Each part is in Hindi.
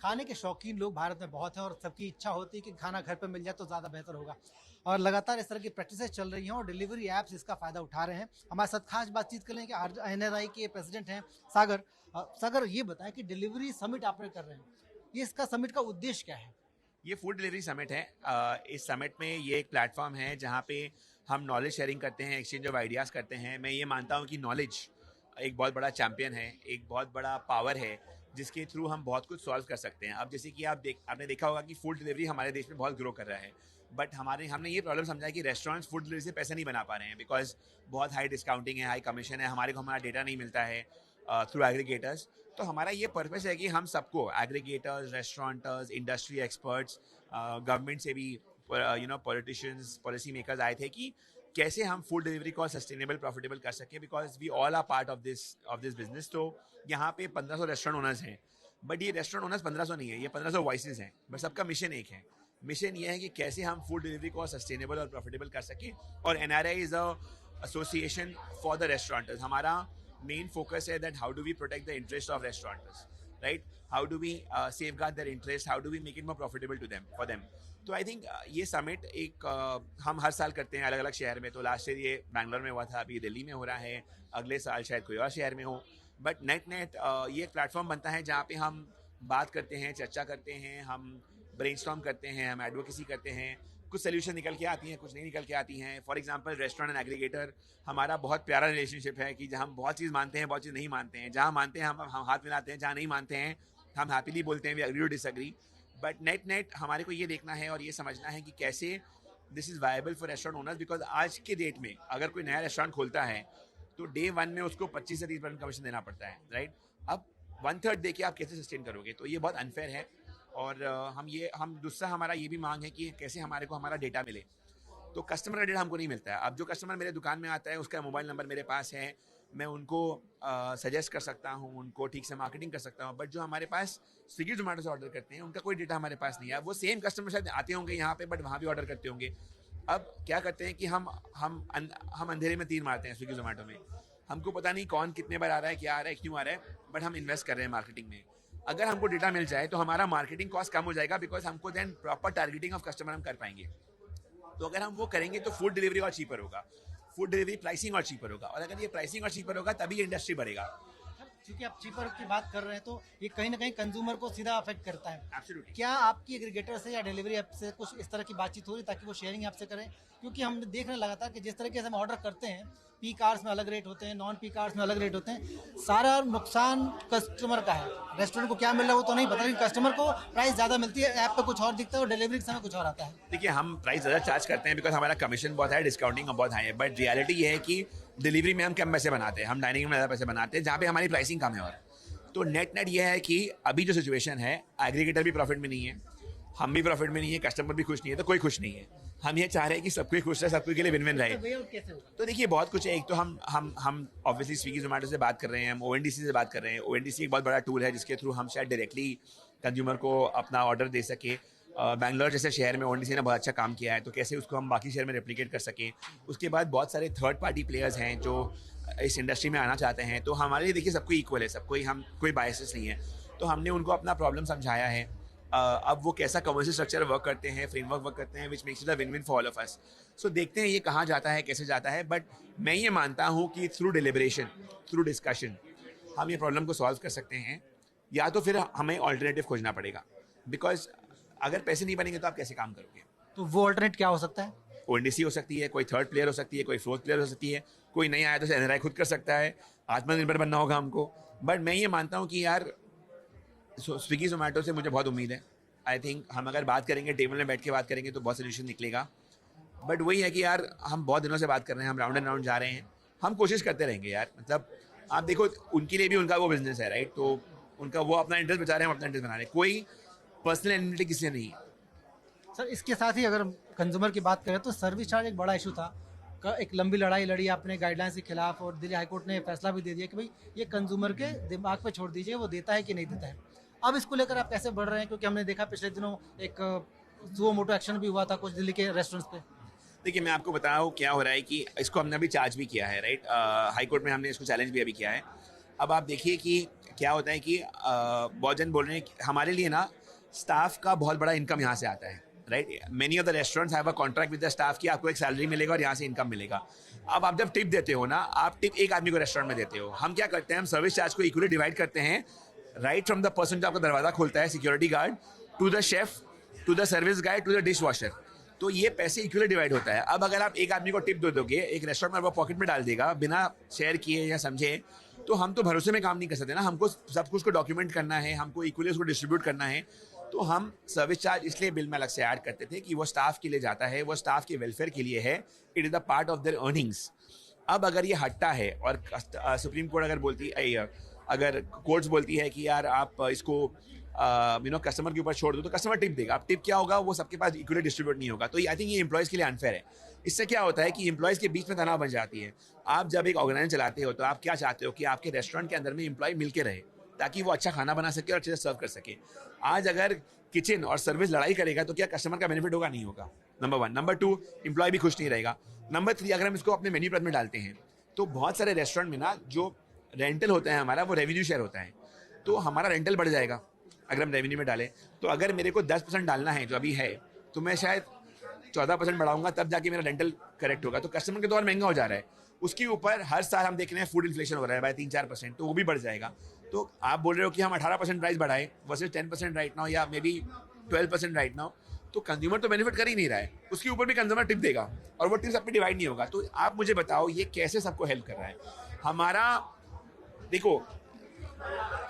खाने के शौकीन लोग भारत में बहुत हैं और सबकी इच्छा होती है कि खाना घर पे मिल जाए तो ज़्यादा बेहतर होगा। और लगातार इस तरह की प्रैक्टिसेस चल रही हैं और डिलीवरी ऐप्स इसका फ़ायदा उठा रहे हैं। हमारे साथ खास बातचीत करें कि एनआरआई के प्रेसिडेंट हैं सागर। सागर, ये बताएं कि डिलीवरी समिट आप कर रहे हैं, ये इसका समिट का उद्देश्य क्या है? ये फूड डिलीवरी समिट है। इस समिट में ये एक प्लेटफॉर्म है जहाँ पे हम नॉलेज शेयरिंग करते हैं, एक्सचेंज ऑफ आइडियाज़ करते हैं। मैं ये मानता हूँ कि नॉलेज एक बहुत बड़ा चैम्पियन है, एक बहुत बड़ा पावर है जिसके थ्रू हम बहुत कुछ सॉल्व कर सकते हैं। अब जैसे कि आपने देखा होगा कि फूड डिलीवरी हमारे देश में बहुत ग्रो कर रहा है, बट हमने ये प्रॉब्लम समझा है कि रेस्टोरेंट्स फूड डिलीवरी से पैसे नहीं बना पा रहे हैं बिकॉज बहुत हाई डिस्काउंटिंग है, हाई कमीशन है, हमारे को हमारा डेटा नहीं मिलता है थ्रू एग्रीगेटर्स। तो हमारा ये पर्पस है कि हम सबको एग्रीगेटर्स, रेस्टोरेंटर्स, इंडस्ट्री एक्सपर्ट्स, गवर्नमेंट से भी पॉलिटिशियंस, पॉलिसी मेकर्स आए थे कि कैसे हम फूड डिलीवरी को सस्टेनेबल, प्रॉफिटेबल कर सकें because we all are part of this business. तो यहाँ पे 1500 रेस्टोरेंट ओनर्स हैं, बट ये रेस्टोरेंट ओनर्स 1500 नहीं है, ये 1500 वॉइसेस हैं, बस सबका मिशन एक है। मिशन ये है कि कैसे हम फूड डिलीवरी को सस्टेनेबल और प्रॉफिटेबल कर सकें। और NRI is a association for the restaurateurs. हमारा मेन फोकस है that how do we protect the interest of restaurateurs, right? How do we safeguard their interest, how do we make it more profitable to them, for them. तो आई थिंक ये समिट एक हम हर साल करते हैं अलग अलग शहर में। तो लास्ट ईयर ये बैंगलोर में हुआ था, अभी दिल्ली में हो रहा है, अगले साल शायद कोई और शहर में हो। बट नेट ये एक प्लेटफॉर्म बनता है जहाँ पे हम बात करते हैं, चर्चा करते हैं, हम ब्रेनस्टॉर्म करते हैं, हम एडवोकेसी करते हैं। कुछ सोल्यूशन निकल के आती हैं, कुछ नहीं निकल के आती हैं। For example restaurant and aggregator, हमारा बहुत प्यारा रिलेशनशिप है कि जहाँ हम बहुत चीज़ मानते हैं, बहुत चीज़ नहीं मानते हैं। जहाँ मानते हैं हम हाथ मिलाते हैं, जहाँ नहीं मानते हैं हम हैप्पीली बोलते हैं we agree to disagree. But net हमारे को ये देखना है और ये समझना है कि कैसे this is viable for restaurant owners. Because आज के डेट में अगर कोई नया रेस्टोरेंट खोलता है तो डे 1 में उसको 25 से 30% कमीशन देना पड़ता है, राइट? अब 1/3 दे के आप कैसे सस्टेन करोगे? तो ये बहुत अनफेयर है। और हम दूसरा हमारा ये भी मांग है कि कैसे हमारे को हमारा डेटा मिले। तो कस्टमर का डेटा हमको नहीं मिलता है। अब जो कस्टमर मेरे दुकान में आता है उसका मोबाइल नंबर मेरे पास है, मैं उनको सजेस्ट कर सकता हूँ, उनको ठीक से मार्केटिंग कर सकता हूँ। बट जो हमारे पास स्विगी जोमेटो से ऑर्डर करते हैं उनका कोई डेटा हमारे पास नहीं है। वो सेम कस्टमर शायद आते होंगे यहाँ पे, बट वहाँ भी ऑर्डर करते होंगे। अब क्या करते हैं कि हम अंधेरे में तीर मारते हैं स्विगी जोमेटो में। हमको पता नहीं कौन कितने बार आ रहा है, क्या आ रहा है, क्यों आ रहा है, बट हम इन्वेस्ट कर रहे हैं मार्केटिंग में। अगर हमको डेटा मिल जाए तो हमारा मार्केटिंग कॉस्ट कम हो जाएगा बिकॉज हमको then proper targeting of customer हम कर पाएंगे। तो अगर हम वो करेंगे तो फूड डिलीवरी और चीपर होगा, फूड डिलीवरी प्राइसिंग और चीपर होगा। और अगर ये प्राइसिंग और चीपर होगा तभी इंडस्ट्री बढ़ेगा। क्योंकि आप चीपर की बात कर रहे हैं तो ये कहीं ना कहीं कंज्यूमर को सीधा अफेक्ट करता है। एब्सोल्युटली। क्या आपकी एग्रीगेटर से या डिलीवरी ऐप से कुछ इस तरह की बातचीत हो रही ताकि वो शेयरिंग आपसे करें? क्योंकि हम देख रहे हैं लगातार कि जिस तरीके से हम ऑर्डर करते हैं, पी कार्स में अलग रेट होते हैं, नॉन पी कार्स में अलग रेट होते हैं, सारा नुकसान कस्टमर का है। रेस्टोरेंट को क्या मिल रहा है वो तो नहीं पता, लेकिन कस्टमर को प्राइस ज़्यादा मिलती है, ऐप पे कुछ और दिखता है और डिलीवरी के समय कुछ और आता है। देखिए, हम प्राइस ज़्यादा चार्ज करते हैं बिकॉज हमारा कमीशन बहुत है, डिस्काउंटिंग बहुत हाई है। बट रियलिटी ये है कि डिलीवरी में हम कम पैसे बनाते हैं, हम डाइनिंग में ज़्यादा पैसे बनाते हैं जहाँ पे हमारी प्राइसिंग कम है। और तो नेट ये है कि अभी जो सिचुएशन है, एग्रीगेटर भी प्रॉफिट में नहीं है, हम भी प्रॉफिट में नहीं है, कस्टमर भी खुश नहीं है, तो कोई खुश नहीं है। हम ये चाह रहे हैं कि सब कोई खुश रहे, सबके लिए विन विन रहे। तो देखिए बहुत कुछ है। एक तो हम ऑब्वियसली स्विगी जोमेटो से बात कर रहे हैं, हम ओएनडीसी से बात कर रहे हैं। ओएनडीसी एक बहुत बड़ा टूल है जिसके थ्रू हम शायद डायरेक्टली कंज्यूमर को अपना ऑर्डर दे सके। बैंगलोर जैसे शहर में ओएनडीसी ने बहुत अच्छा काम किया है, तो कैसे उसको हम बाकी शहर में रेप्लिकेट कर सकें। उसके बाद बहुत सारे थर्ड पार्टी प्लेयर्स हैं जो इस इंडस्ट्री में आना चाहते हैं। तो हमारे लिए देखिए सबको इक्वल है, सबको हम कोई बायसेस नहीं है। तो हमने उनको अपना प्रॉब्लम समझाया है। अब वो कैसा कमर्शियल स्ट्रक्चर वर्क करते हैं, फ्रेमवर्क वर्क करते हैं, which makes it a win win for all of us. So देखते हैं ये कहाँ जाता है, कैसे जाता है। बट मैं ये मानता हूँ कि थ्रू डिलिब्रेशन, थ्रू डिस्कशन हम ये प्रॉब्लम को सॉल्व कर सकते हैं, या तो फिर हमें ऑल्टरनेटिव खोजना पड़ेगा। बिकॉज अगर पैसे नहीं बनेंगे तो आप कैसे काम करोगे? तो वो ऑल्टरनेट क्या हो सकता है? ओएनडीसी हो सकती है, कोई थर्ड प्लेयर हो सकती है, कोई फोर्थ प्लेयर हो सकती है, कोई नहीं आया तो एनआरआई खुद कर सकता है। आत्मनिर्भर बनना होगा हमको। बट मैं ये मानता हूँ कि यार स्विगी जोमेटो से मुझे बहुत उम्मीद है। आई थिंक हम अगर बात करेंगे, टेबल में बैठ के बात करेंगे तो बहुत सोल्यूशन निकलेगा। बट वही है कि यार हम बहुत दिनों से बात कर रहे हैं, हम राउंड एंड राउंड जा रहे हैं, हम कोशिश करते रहेंगे यार। मतलब आप देखो, उनके लिए भी उनका वो बिजनेस है, राइट? तो उनका वो अपना इंटरेस्ट बचा रहे हैं, हम अपना इंटरेस्ट बना रहे हैं। कोई पर्सनल एनिमिटी किसी से नहीं है। सर, इसके साथ ही अगर कंज्यूमर की बात करें तो सर्विस चार्ज एक बड़ा इशू था। एक लंबी लड़ाई लड़ी आपने गाइडलाइंस के खिलाफ और दिल्ली हाईकोर्ट ने फैसला भी दे दिया कि भाई ये कंज्यूमर के दिमाग पे छोड़ दीजिए, वो देता है कि नहीं देता है। अब इसको लेकर आप कैसे बढ़ रहे हैं? क्योंकि हमने देखा पिछले दिनों एक सुओ मोटो एक्शन भी हुआ था कुछ दिल्ली के रेस्टोरेंट्स पे। देखिए, मैं आपको बता रहा हूँ क्या हो रहा है कि इसको हमने अभी चार्ज भी किया है, राइट? हाई कोर्ट में हमने इसको चैलेंज भी अभी किया है। अब आप देखिए कि क्या होता है कि बहुत जन बोल रहे हैं कि हमारे लिए ना स्टाफ का बहुत बड़ा इनकम यहाँ से आता है, right. Many of the restaurants have a contract with the staff कि आपको एक सैलरी मिलेगा और यहाँ से इनकम मिलेगा। अब आप जब टिप देते हो ना, आप टिप एक आदमी को रेस्टोरेंट में देते हो, हम क्या करते हैं, हम सर्विस चार्ज को इक्वली डिवाइड करते हैं, राइट फ्रॉम द पर्सन जो आपका दरवाजा खोलता है, security guard, to the chef, to the service guy, to the dishwasher. तो ये पैसे इक्वली डिवाइड होता है। अब अगर आप एक आदमी को टिप दे दोगे, एक रेस्टोरेंट में वो पॉकेट में डाल देगा बिना शेयर किए या समझे, तो हम तो भरोसे में काम नहीं कर सकते ना, हमको सब कुछ को डॉक्यूमेंट करना है, हमको इक्वली उसको डिस्ट्रीब्यूट करना है। तो हम सर्विस चार्ज इसलिए बिल में अलग से ऐड करते थे कि वो स्टाफ के लिए जाता है, वो स्टाफ के वेलफेयर के लिए है, it is the part of their earnings. अब अगर ये हटता है और सुप्रीम कोर्ट अगर बोलती है, अगर कोर्ट्स बोलती है कि यार आप इसको कस्टमर के ऊपर छोड़ दो, तो कस्टमर टिप देगा। अब टिप क्या होगा, वो सबके पास इक्वली डिस्ट्रीब्यूट नहीं होगा। तो आई थिंक ये एम्प्लॉयज़ के लिए अनफेयर है। इससे क्या होता है कि एम्प्लॉयज़ के बीच में तनाव बन जाती है। आप जब एक ऑर्गेनाइजेशन चलाते हो तो आप क्या चाहते हो कि आपके रेस्टोरेंट के अंदर में एम्प्लॉय मिल के रहे, ताकि वो अच्छा खाना बना सके और अच्छे से सर्व कर सके। आज अगर किचन और सर्विस लड़ाई करेगा तो क्या कस्टमर का बेनिफिट होगा? नहीं होगा, नंबर 1। नंबर 2, एम्प्लॉय भी खुश नहीं रहेगा। नंबर 3, अगर हम इसको अपने मेन्यू प्लान में डालते हैं तो बहुत सारे रेस्टोरेंट में ना जो रेंटल होता है हमारा, वो रेवेन्यू शेयर होता है, तो हमारा रेंटल बढ़ जाएगा अगर हम रेवेन्यू में डालें। तो अगर मेरे को 10% डालना है जो अभी है, तो मैं शायद 14% बढ़ाऊंगा, तब जाके मेरा रेंटल करेक्ट होगा। तो कस्टमर के तो और महंगा हो जा रहा है। उसके ऊपर हर साल हम देख रहे हैं फूड इन्फ्लेशन हो रहा है भाई 3-4%, तो वो भी बढ़ जाएगा। तो आप बोल रहे हो कि हम 18% प्राइस बढ़ाएं वर्सेस 10% राइट नाउ, या मे बी 12% राइट नाउ, तो कंज्यूमर तो बेनिफिट कर ही नहीं रहा है, उसके ऊपर भी कंज्यूमर टिप देगा और वो टिप सब पे डिवाइड नहीं होगा। तो आप मुझे बताओ ये कैसे सबको हेल्प कर रहा है? हमारा देखो,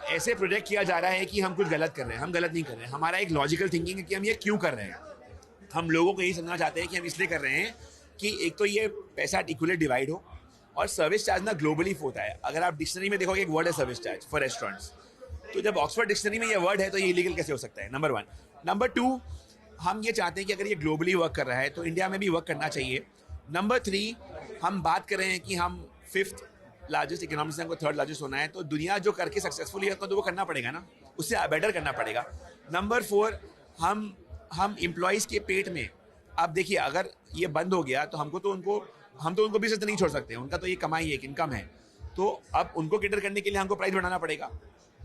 ऐसे प्रोजेक्ट किया जा रहा है कि हम कुछ गलत कर रहे हैं, हम गलत नहीं कर रहे हैं। हमारा एक लॉजिकल थिंकिंग है कि हम ये क्यों कर रहे हैं। हम लोगों को यही समझना चाहते हैं कि हम इसलिए कर रहे हैं कि एक तो ये पैसा इक्वली डिवाइड हो, और सर्विस चार्ज ना ग्लोबली होता है। अगर आप डिक्शनरी में देखोगे एक वर्ड है सर्विस चार्ज फॉर रेस्टोरेंट्स, तो जब ऑक्सफोर्ड डिक्शनरी में ये वर्ड है तो ये इलीगल कैसे हो सकता है? नंबर 1। नंबर 2, हम ये चाहते हैं कि अगर ये ग्लोबली वर्क कर रहा है तो इंडिया में भी वर्क करना चाहिए। नंबर 3, हम बात कर रहे हैं कि हम 5th लार्जेस्ट इकोनॉमी से हमको 3rd लार्जेस्ट होना है, तो दुनिया जो करके सक्सेसफुली है तो वो करना पड़ेगा ना, उससे बेटर करना पड़ेगा। नंबर 4, हम एम्प्लॉयज़ के पेट में, अब देखिए अगर ये बंद हो गया तो हम तो उनको भी नहीं छोड़ सकते, उनका तो ये कमाई है, एक इनकम है। तो अब उनको कैटर करने के लिए हमको प्राइस बढ़ाना पड़ेगा,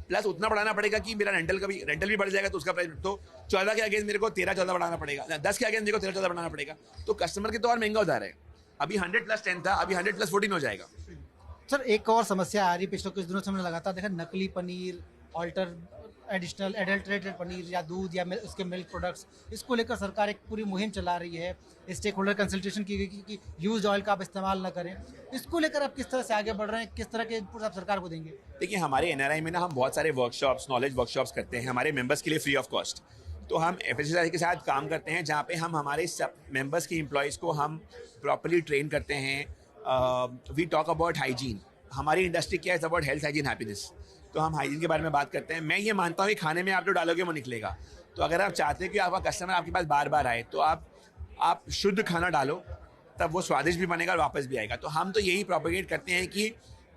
प्लस उतना बढ़ाना पड़ेगा कि मेरा रेंटल भी बढ़ जाएगा, तो उसका प्राइस तो 14 के अगेंस्ट मेरे को 13-14 बढ़ाना पड़ेगा, 10 के अगेंस्ट मेरे को 13-14 बढ़ाना पड़ेगा। तो कस्टमर के तो और महंगा हो जा रहा है। अभी 100+10 था, अभी 100+14 हो जाएगा। सर एक और समस्या आ रही है पिछले कुछ दिनों से, हमने लगातार देखा नकली paneer, alter additional adulterated paneer या दूध या उसके मिल्क प्रोडक्ट्स, इसको लेकर सरकार एक पूरी मुहिम चला रही है। स्टेक होल्डर कंसल्टेशन की गई कि यूज ऑयल का आप इस्तेमाल ना करें। इसको लेकर आप किस तरह से आगे बढ़ रहे हैं, किस तरह के इनपुट आप सरकार को देंगे? देखिए, हमारे एनआरआई में ना हम बहुत सारे वर्कशॉप्स, नॉलेज वर्कशॉप्स करते हैं हमारे मेंबर्स के लिए फ्री ऑफ कॉस्ट। तो हम एफएसएसआई के साथ काम करते हैं, जहाँ पे हम हमारे सब मेंबर्स के एम्प्लॉयज़ को हम प्रॉपर्ली ट्रेन करते हैं। We talk about hygiene. हमारी इंडस्ट्री क्या है, अबाउट हेल्थ, हाइजीन, हैप्पीनेस। तो हम हाइजीन के बारे में बात करते हैं। मैं ये मानता हूँ कि खाने में आप जो डालोगे वो निकलेगा। तो अगर आप चाहते हैं कि आपका कस्टमर आपके पास बार बार आए, तो आप शुद्ध खाना डालो, तब वो स्वादिष्ट भी बनेगा और वापस भी आएगा। तो हम तो यही प्रोपेगेट करते हैं कि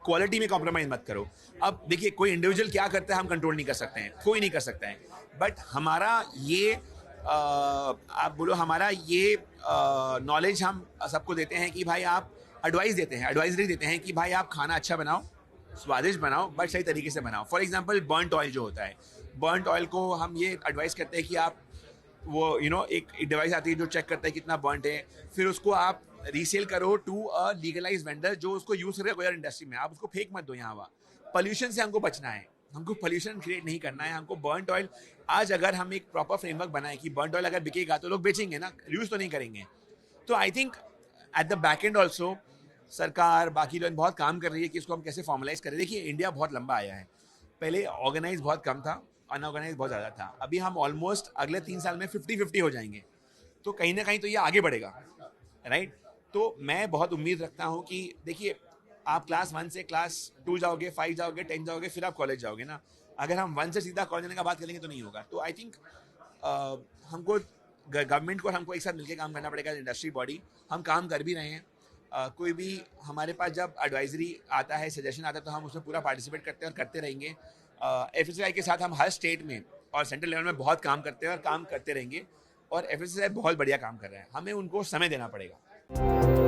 क्वालिटी में कॉम्प्रोमाइज़ मत करो। अब देखिए, कोई इंडिविजुअल क्या करता है हम कंट्रोल नहीं कर सकते हैं, कोई नहीं कर सकता है। बट हमारा ये आप बोलो, हमारा ये नॉलेज हम सबको देते हैं कि भाई आप एडवाइजरी देते हैं कि भाई आप खाना अच्छा बनाओ, स्वादिष्ट बनाओ, बट सही तरीके से बनाओ। फॉर एग्जांपल बर्नट ऑयल जो होता है, बर्नट ऑयल को हम ये एडवाइस करते हैं कि आप वो एक डिवाइस आती है जो चेक करता है कितना बर्नट है, फिर उसको आप रीसेल करो टू अ लीगलाइज वेंडर जो उसको यूज़ करे कोई इंडस्ट्री में। आप उसको फेंक मत दो। यहाँ पॉल्यूशन से हमको बचना है, हमको पॉल्यूशन क्रिएट नहीं करना है। हमको बर्नट ऑयल, आज अगर हम एक प्रॉपर फ्रेमवर्क बनाए कि बर्नट ऑयल अगर बिकेगा तो लोग बेचेंगे ना, यूज़ तो नहीं करेंगे। तो I think at the back and also सरकार, बाकी लोग बहुत काम कर रही है कि इसको हम कैसे फॉर्मलाइज करें। देखिए, इंडिया बहुत लंबा आया है। पहले ऑर्गेनाइज बहुत कम था, अनऑर्गेनाइज बहुत ज़्यादा था। अभी हम ऑलमोस्ट अगले 3 साल में 50-50 हो जाएंगे। तो कहीं ना कहीं तो ये आगे बढ़ेगा, राइट। तो मैं बहुत उम्मीद रखता हूँ कि देखिए, आप क्लास 1 से क्लास 2 जाओगे, 5 जाओगे, 10 जाओगे, फिर आप कॉलेज जाओगे ना। अगर हम 1 से सीधा कॉलेज जाने का बात करेंगे तो नहीं होगा। तो आई थिंक हमको गवर्नमेंट को और हमको एक साथ मिलकर काम करना पड़ेगा, इंडस्ट्री बॉडी। हम काम कर भी रहे हैं। कोई भी हमारे पास जब एडवाइजरी आता है, सजेशन आता है, तो हम उसमें पूरा पार्टिसिपेट करते हैं और करते रहेंगे। एफएसएसआई के साथ हम हर स्टेट में और सेंट्रल लेवल में बहुत काम करते हैं और काम करते रहेंगे। और एफएसएसआई बहुत बढ़िया काम कर रहा है, हमें उनको समय देना पड़ेगा।